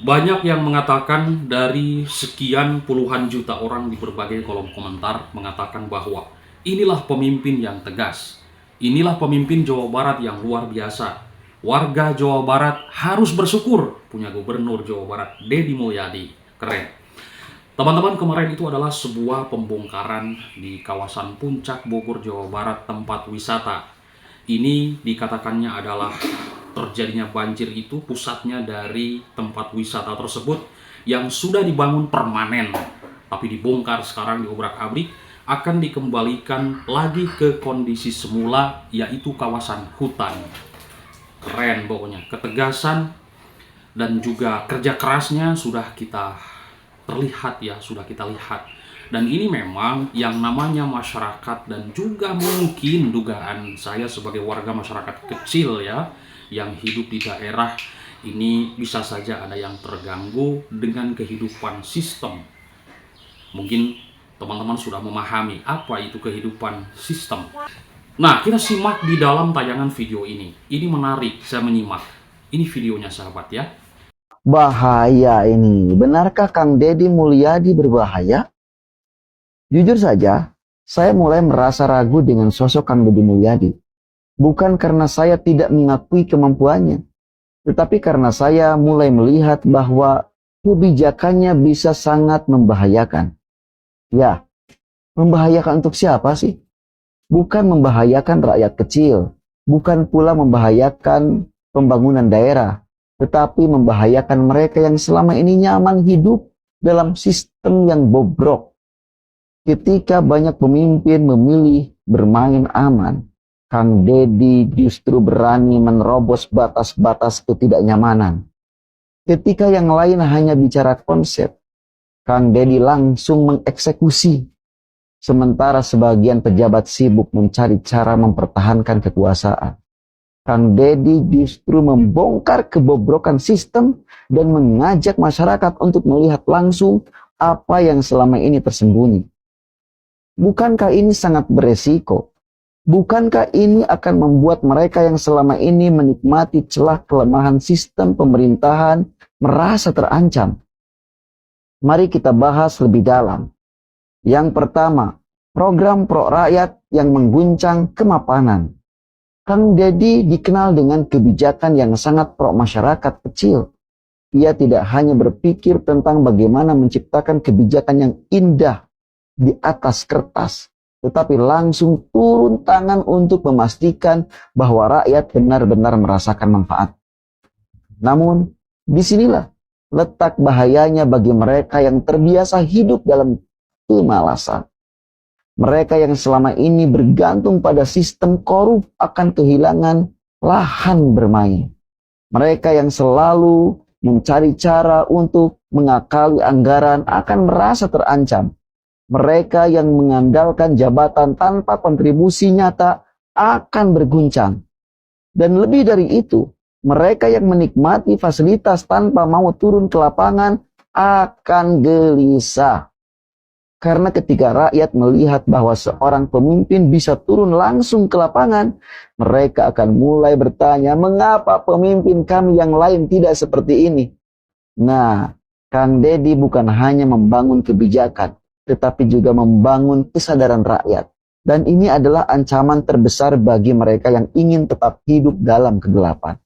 Banyak yang mengatakan dari sekian puluhan juta orang di berbagai kolom komentar mengatakan bahwa inilah pemimpin yang tegas. Inilah pemimpin Jawa Barat yang luar biasa. Warga Jawa Barat harus bersyukur punya gubernur Jawa Barat, Deddy Mulyadi. Keren. Teman-teman, kemarin itu adalah sebuah pembongkaran di kawasan Puncak Bogor, Jawa Barat, tempat wisata. Ini dikatakannya adalah terjadinya banjir itu pusatnya dari tempat wisata tersebut yang sudah dibangun permanen, tapi dibongkar sekarang diobrak-abrik, akan dikembalikan lagi ke kondisi semula, yaitu kawasan hutan. Keren pokoknya, ketegasan dan juga kerja kerasnya sudah kita terlihat ya, sudah kita lihat. Dan ini memang yang namanya masyarakat dan juga mungkin dugaan saya sebagai warga masyarakat kecil ya, yang hidup di daerah ini bisa saja ada yang terganggu dengan kehidupan sistem. Mungkin teman-teman sudah memahami apa itu kehidupan sistem. Nah, kita simak di dalam tayangan video ini. Ini menarik, saya menyimak. Ini videonya sahabat ya. Bahaya ini. Benarkah Kang Deddy Mulyadi berbahaya? Jujur saja, saya mulai merasa ragu dengan sosok Kang Deddy Mulyadi. Bukan karena saya tidak mengakui kemampuannya, tetapi karena saya mulai melihat bahwa kebijakannya bisa sangat membahayakan. Ya, membahayakan untuk siapa sih? Bukan membahayakan rakyat kecil, bukan pula membahayakan pembangunan daerah, tetapi membahayakan mereka yang selama ini nyaman hidup dalam sistem yang bobrok. Ketika banyak pemimpin memilih bermain aman, Kang Deddy justru berani menerobos batas-batas ketidaknyamanan. Ketika yang lain hanya bicara konsep, Kang Deddy langsung mengeksekusi. Sementara sebagian pejabat sibuk mencari cara mempertahankan kekuasaan. Kang Deddy justru membongkar kebobrokan sistem dan mengajak masyarakat untuk melihat langsung apa yang selama ini tersembunyi. Bukankah ini sangat beresiko? Bukankah ini akan membuat mereka yang selama ini menikmati celah kelemahan sistem pemerintahan merasa terancam? Mari kita bahas lebih dalam. Yang pertama, program pro rakyat yang mengguncang kemapanan. Kang Deddy dikenal dengan kebijakan yang sangat pro masyarakat kecil. Ia tidak hanya berpikir tentang bagaimana menciptakan kebijakan yang indah di atas kertas, tetapi langsung turun tangan untuk memastikan bahwa rakyat benar-benar merasakan manfaat. Namun, disinilah letak bahayanya bagi mereka yang terbiasa hidup dalam kemalasan. Mereka yang selama ini bergantung pada sistem korup akan kehilangan lahan bermain. Mereka yang selalu mencari cara untuk mengakali anggaran akan merasa terancam. Mereka yang mengandalkan jabatan tanpa kontribusi nyata akan berguncang. Dan lebih dari itu, mereka yang menikmati fasilitas tanpa mau turun ke lapangan akan gelisah. Karena ketika rakyat melihat bahwa seorang pemimpin bisa turun langsung ke lapangan, mereka akan mulai bertanya, mengapa pemimpin kami yang lain tidak seperti ini? Nah, Kang Deddy bukan hanya membangun kebijakan, tetapi juga membangun kesadaran rakyat. Dan ini adalah ancaman terbesar bagi mereka yang ingin tetap hidup dalam kegelapan.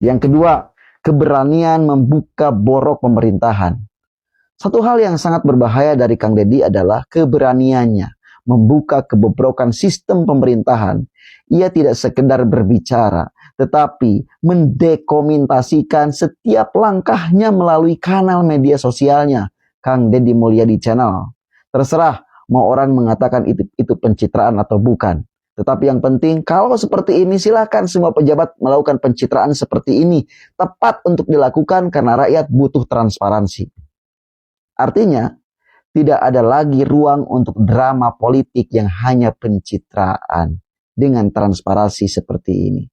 Yang kedua, keberanian membuka borok pemerintahan. Satu hal yang sangat berbahaya dari Kang Deddy adalah keberaniannya membuka kebobrokan sistem pemerintahan. Ia tidak sekedar berbicara, tetapi mendokumentasikan setiap langkahnya melalui kanal media sosialnya, Kang Deddy Mulyadi Channel. Terserah mau orang mengatakan itu pencitraan atau bukan. Tetapi yang penting, kalau seperti ini silakan semua pejabat melakukan pencitraan seperti ini. Tepat untuk dilakukan karena rakyat butuh transparansi. Artinya, tidak ada lagi ruang untuk drama politik yang hanya pencitraan dengan transparansi seperti ini.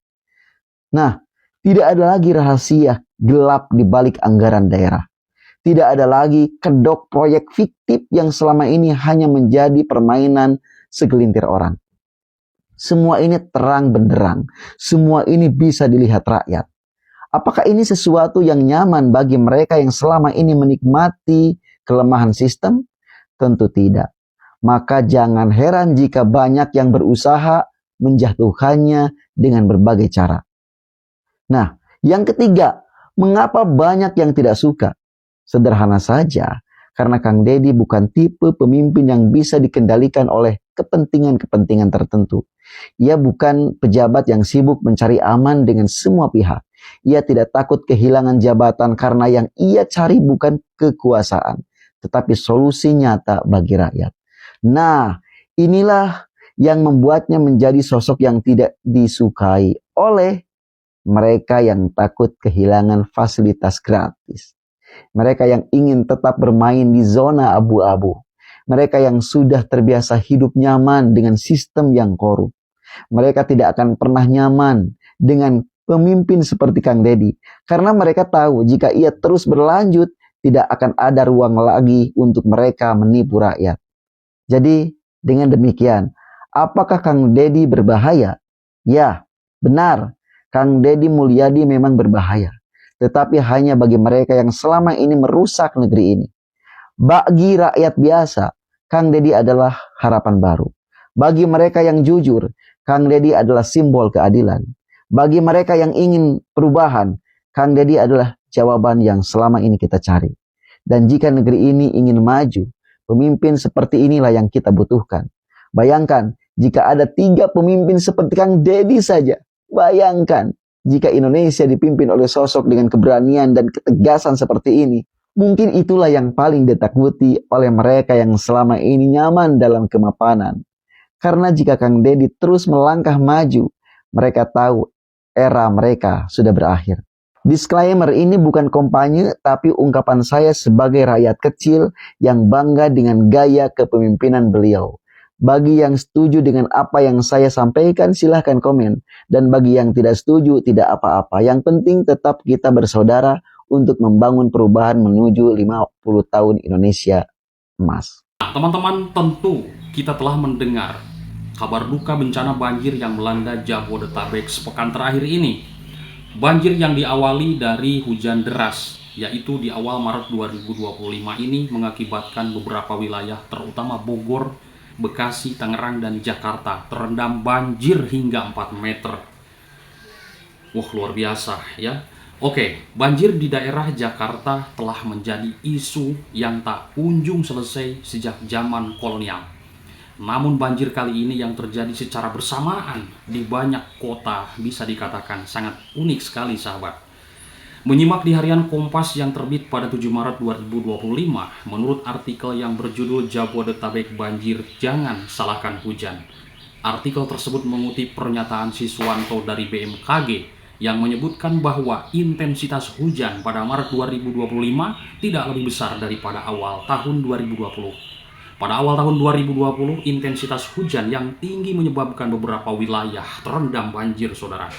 Nah, tidak ada lagi rahasia gelap di balik anggaran daerah. Tidak ada lagi kedok proyek fiktif yang selama ini hanya menjadi permainan segelintir orang. Semua ini terang benderang. Semua ini bisa dilihat rakyat. Apakah ini sesuatu yang nyaman bagi mereka yang selama ini menikmati kelemahan sistem? Tentu tidak. Maka jangan heran jika banyak yang berusaha menjatuhkannya dengan berbagai cara. Nah, yang ketiga, mengapa banyak yang tidak suka? Sederhana saja, karena Kang Deddy bukan tipe pemimpin yang bisa dikendalikan oleh kepentingan-kepentingan tertentu. Ia bukan pejabat yang sibuk mencari aman dengan semua pihak. Ia tidak takut kehilangan jabatan karena yang ia cari bukan kekuasaan, tetapi solusi nyata bagi rakyat. Nah, inilah yang membuatnya menjadi sosok yang tidak disukai oleh mereka yang takut kehilangan fasilitas gratis. Mereka yang ingin tetap bermain di zona abu-abu. Mereka yang sudah terbiasa hidup nyaman dengan sistem yang korup. Mereka tidak akan pernah nyaman dengan pemimpin seperti Kang Deddy. Karena mereka tahu jika ia terus berlanjut, tidak akan ada ruang lagi untuk mereka menipu rakyat. Jadi, dengan demikian, apakah Kang Deddy berbahaya? Ya, benar. Kang Deddy Mulyadi memang berbahaya. Tetapi hanya bagi mereka yang selama ini merusak negeri ini. Bagi rakyat biasa, Kang Deddy adalah harapan baru. Bagi mereka yang jujur, Kang Deddy adalah simbol keadilan. Bagi mereka yang ingin perubahan, Kang Deddy adalah jawaban yang selama ini kita cari. Dan jika negeri ini ingin maju, pemimpin seperti inilah yang kita butuhkan. Bayangkan, jika ada 3 pemimpin seperti Kang Deddy saja. Bayangkan, jika Indonesia dipimpin oleh sosok dengan keberanian dan ketegasan seperti ini, mungkin itulah yang paling ditakuti oleh mereka yang selama ini nyaman dalam kemapanan. Karena jika Kang Deddy terus melangkah maju, mereka tahu era mereka sudah berakhir. Disclaimer, ini bukan kampanye, tapi ungkapan saya sebagai rakyat kecil yang bangga dengan gaya kepemimpinan beliau. Bagi yang setuju dengan apa yang saya sampaikan, silahkan komen. Dan bagi yang tidak setuju, tidak apa-apa. Yang penting tetap kita bersaudara untuk membangun perubahan menuju 50 tahun Indonesia emas. Nah, teman-teman, tentu kita telah mendengar kabar duka bencana banjir yang melanda Jabodetabek sepekan terakhir ini. Banjir yang diawali dari hujan deras, yaitu di awal Maret 2025 ini mengakibatkan beberapa wilayah terutama Bogor, Bekasi, Tangerang, dan Jakarta terendam banjir hingga 4 meter. Wah, luar biasa ya. Oke, banjir di daerah Jakarta telah menjadi isu yang tak kunjung selesai sejak zaman kolonial. Namun banjir kali ini yang terjadi secara bersamaan di banyak kota bisa dikatakan sangat unik sekali, sahabat. Menyimak di harian Kompas yang terbit pada 7 Maret 2025, menurut artikel yang berjudul Jabodetabek Banjir Jangan Salahkan Hujan. Artikel tersebut mengutip pernyataan Siswanto dari BMKG yang menyebutkan bahwa intensitas hujan pada Maret 2025 tidak lebih besar daripada awal tahun 2020. Pada awal tahun 2020, intensitas hujan yang tinggi menyebabkan beberapa wilayah terendam banjir, saudara.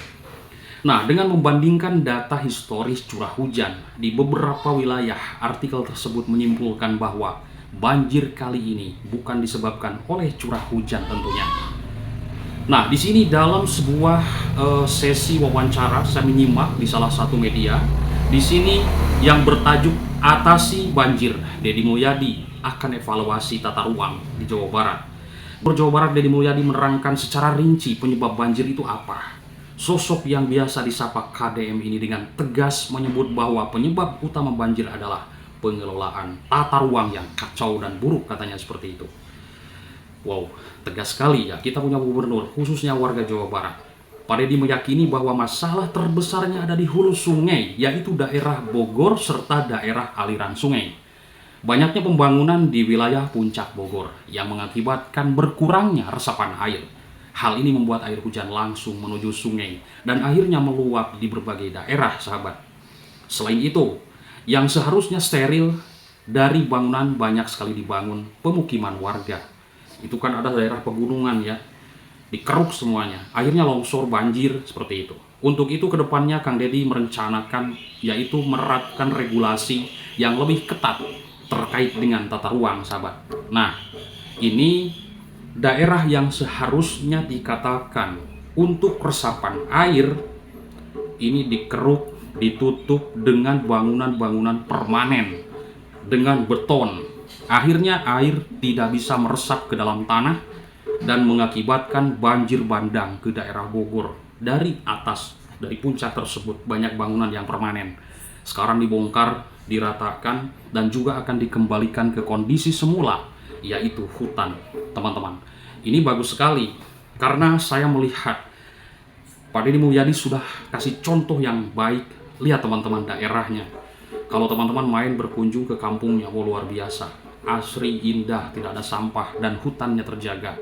Nah, dengan membandingkan data historis curah hujan di beberapa wilayah, artikel tersebut menyimpulkan bahwa banjir kali ini bukan disebabkan oleh curah hujan tentunya. Nah, di sini dalam sebuah sesi wawancara saya menyimak di salah satu media, di sini yang bertajuk Atasi Banjir, Deddy Mulyadi akan evaluasi tata ruang di Jawa Barat. Jawa Barat, Deddy Mulyadi menerangkan secara rinci penyebab banjir itu apa. Sosok yang biasa disapa KDM ini dengan tegas menyebut bahwa penyebab utama banjir adalah pengelolaan tata ruang yang kacau dan buruk, katanya seperti itu. Wow, tegas sekali ya. Kita punya gubernur, khususnya warga Jawa Barat. Pak Deddy meyakini bahwa masalah terbesarnya ada di hulu sungai, yaitu daerah Bogor serta daerah aliran sungai. Banyaknya pembangunan di wilayah puncak Bogor yang mengakibatkan berkurangnya resapan air. Hal ini membuat air hujan langsung menuju sungai dan akhirnya meluap di berbagai daerah, sahabat. Selain itu, yang seharusnya steril dari bangunan banyak sekali dibangun pemukiman warga. Itu kan ada daerah pegunungan ya, dikeruk semuanya. Akhirnya longsor, banjir, seperti itu. Untuk itu kedepannya Kang Deddy merencanakan yaitu menerapkan regulasi yang lebih ketat terkait dengan tata ruang, sahabat. Nah, ini daerah yang seharusnya dikatakan untuk resapan air ini dikeruk ditutup dengan bangunan-bangunan permanen, dengan beton. Akhirnya air tidak bisa meresap ke dalam tanah dan mengakibatkan banjir bandang ke daerah Bogor. Dari atas, dari puncak tersebut, banyak bangunan yang permanen. Sekarang dibongkar, diratakan, dan juga akan dikembalikan ke kondisi semula, yaitu hutan, teman-teman. Ini bagus sekali, karena saya melihat Pak Deddy Mulyadi sudah kasih contoh yang baik. Lihat teman-teman daerahnya. Kalau teman-teman main berkunjung ke kampungnya, luar biasa. Asri, indah, tidak ada sampah, dan hutannya terjaga.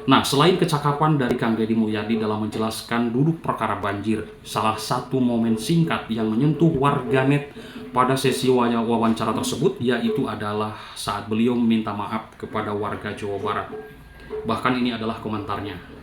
Nah, selain kecakapan dari Kang Deddy Mulyadi dalam menjelaskan duduk perkara banjir, salah satu momen singkat yang menyentuh warganet pada sesi wawancara tersebut yaitu adalah saat beliau meminta maaf kepada warga Jawa Barat. Bahkan ini adalah komentarnya.